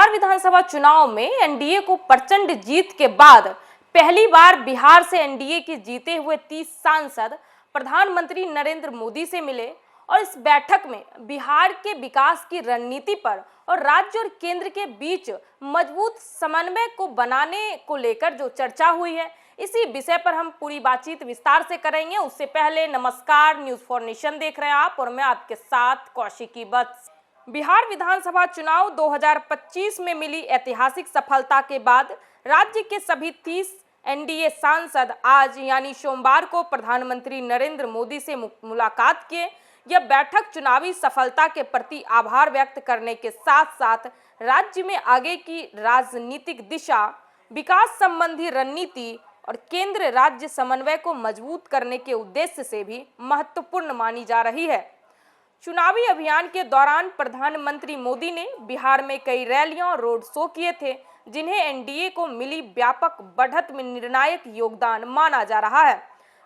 बिहार विधानसभा चुनाव में एनडीए को प्रचंड जीत के बाद पहली बार बिहार से एनडीए के जीते हुए 30 सांसद प्रधानमंत्री नरेंद्र मोदी से मिले और इस बैठक में बिहार के विकास की रणनीति पर और राज्य और केंद्र के बीच मजबूत समन्वय को बनाने को लेकर जो चर्चा हुई है, इसी विषय पर हम पूरी बातचीत विस्तार से करेंगे। उससे पहले नमस्कार, न्यूज फॉर नेशन देख रहे हैं आप और मैं आपके साथ कौशिकी वत्स। बिहार विधानसभा चुनाव 2025 में मिली ऐतिहासिक सफलता के बाद राज्य के सभी 30 एनडीए सांसद आज यानी सोमवार को प्रधानमंत्री नरेंद्र मोदी से मुलाकात किए। यह बैठक चुनावी सफलता के प्रति आभार व्यक्त करने के साथ साथ राज्य में आगे की राजनीतिक दिशा, विकास संबंधी रणनीति और केंद्र राज्य समन्वय को मजबूत करने के उद्देश्य से भी महत्वपूर्ण मानी जा रही है। चुनावी अभियान के दौरान प्रधानमंत्री मोदी ने बिहार में कई रैलियां और रोड शो किए थे, जिन्हें एनडीए को मिली व्यापक बढ़त में निर्णायक योगदान माना जा रहा है।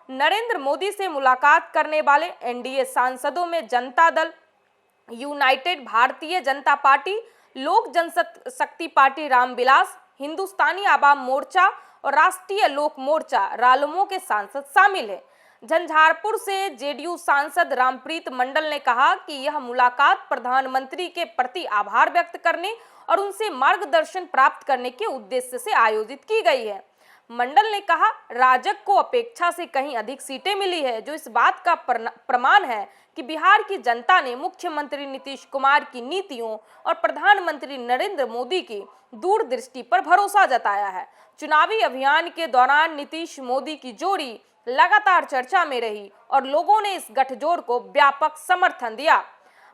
नरेंद्र मोदी से मुलाकात करने वाले एनडीए सांसदों में जनता दल, यूनाइटेड भारतीय जनता पार्टी, लोक जनशक्ति पार्टी रामविलास, हिंदुस्तानी आवाम मोर्चा और राष्ट्रीय लोक मोर्चा रालोमो के सांसद शामिल हैं। झंझारपुर से जेडीयू सांसद रामप्रीत मंडल ने कहा कि यह मुलाकात प्रधानमंत्री के प्रति आभार व्यक्त करने और उनसे मार्गदर्शन प्राप्त करने के उद्देश्य से आयोजित की गई है। मंडल ने कहा, राजग को अपेक्षा से कहीं अधिक सीटें मिली है, जो इस बात का प्रमाण है कि बिहार की जनता ने मुख्यमंत्री नीतीश कुमार की नीतियों और प्रधानमंत्री नरेंद्र मोदी की दूरदृष्टि पर भरोसा जताया है। चुनावी अभियान के दौरान नीतीश मोदी की जोड़ी लगातार चर्चा में रही और लोगों ने इस गठजोड़ को व्यापक समर्थन दिया।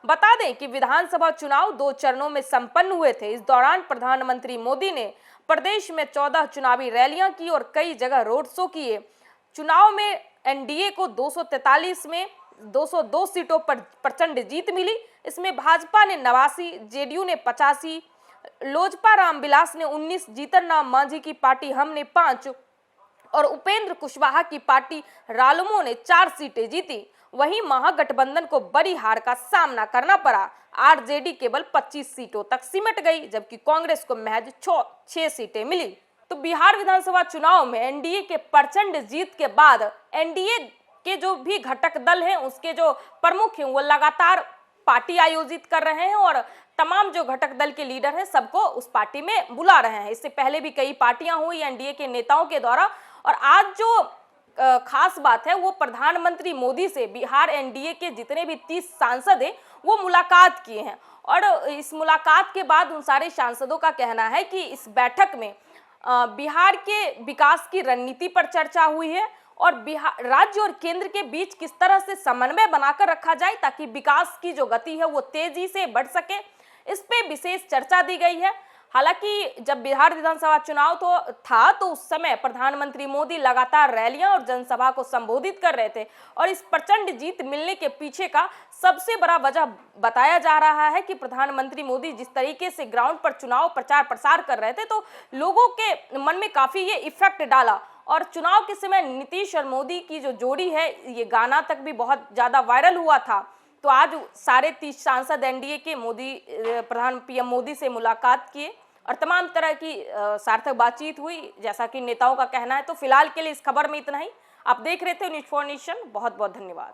बता दें कि विधानसभा चुनाव 2 चरणों में संपन्न हुए थे। इस दौरान प्रधानमंत्री मोदी ने प्रदेश में 14 चुनावी रैलियां की और कई जगह रोड शो किए। चुनाव में एनडीए को 243 में 202 सीटों पर प्रचंड जीत मिली। इसमें भाजपा ने 89, जेडीयू ने 85, लोजपा रामविलास ने 19, जीतन राम मांझी की पार्टी हम ने 5 और उपेंद्र कुशवाहा की पार्टी रालोमो ने 4 सीटें जीती। वहीं महागठबंधन को बड़ी हार का सामना करना पड़ा। आरजेडी केवल 25 सीटों तक सिमट गई, जबकि कांग्रेस को महज 6 सीटें मिली। तो बिहार विधानसभा चुनाव में एनडीए के प्रचंड जीत के बाद एनडीए के जो भी घटक दल हैं, उसके जो प्रमुख हैं, वो लगातार पार्टी आयोजित कर रहे हैं और तमाम जो घटक दल के लीडर हैं सबको उस पार्टी में बुला रहे हैं। इससे पहले भी कई पार्टियां हुई एनडीए के नेताओं के द्वारा और आज जो खास बात है वो प्रधानमंत्री मोदी से बिहार एनडीए के जितने भी 30 सांसद हैं वो मुलाकात किए हैं और इस मुलाकात के बाद उन सारे सांसदों का कहना है कि इस बैठक में बिहार के विकास की रणनीति पर चर्चा हुई है और बिहार राज्य और केंद्र के बीच किस तरह से समन्वय बनाकर रखा जाए ताकि विकास की जो गति है वो तेजी से बढ़ सके, इस पे विशेष चर्चा दी गई है। हालांकि जब बिहार विधानसभा चुनाव तो उस समय प्रधानमंत्री मोदी लगातार रैलियां और जनसभा को संबोधित कर रहे थे और इस प्रचंड जीत मिलने के पीछे का सबसे बड़ा वजह बताया जा रहा है कि प्रधानमंत्री मोदी जिस तरीके से ग्राउंड पर चुनाव प्रचार प्रसार कर रहे थे तो लोगों के मन में काफी ये इफेक्ट डाला और चुनाव के समय नीतीश और मोदी की जो जोड़ी है, ये गाना तक भी बहुत ज्यादा वायरल हुआ था। तो आज सारे 30 सांसद एनडीए के प्रधान पीएम मोदी से मुलाकात किए और तमाम तरह की सार्थक बातचीत हुई, जैसा कि नेताओं का कहना है। तो फिलहाल के लिए इस खबर में इतना ही। आप देख रहे थे न्यूज फॉर नेशन। बहुत बहुत धन्यवाद।